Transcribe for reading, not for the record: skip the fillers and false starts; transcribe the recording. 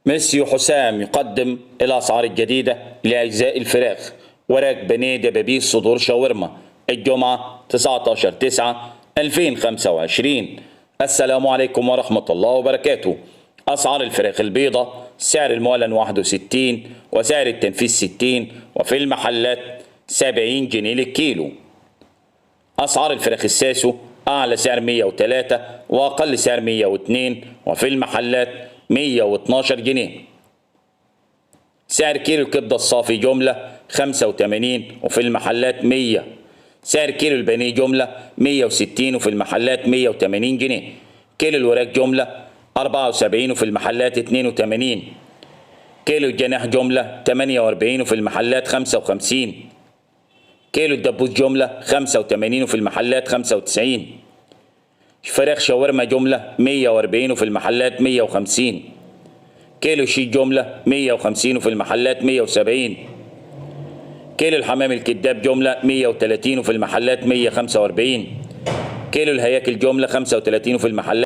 ميسيو حسام يقدم الأسعار الجديدة لأجزاء الفراخ: وراك بانيه، دبابيس، صدور شاورما. الجمعة 19/9/2025. السلام عليكم ورحمة الله وبركاته. أسعار الفراخ البيضة: سعر المعلن 61 وسعر التنفيذ 60، وفي المحلات 70 جنيه للكيلو. أسعار الفراخ الساسو: أعلى سعر 103 وأقل سعر 102، وفي المحلات 112 جنيه. سعر كيلو الكبدة الصافي جملة 85 وفي المحلات 100. سعر كيلو البانيه جملة 160 وفي المحلات 180 جنيه. كيلو الوراك جملة 74 وفي المحلات 82. كيلو الجناح جملة 48 وفي المحلات 55. كيلو الدبوس جملة 85 وفي المحلات 95. فراخ شاورما جملة 140 وفي المحلات 150. كيلو شيش جملة 150 وفي المحلات 170. كيلو الحمام الكداب جملة 130 وفي المحلات 145. كيلو الهياكل جملة 35 وفي المحلات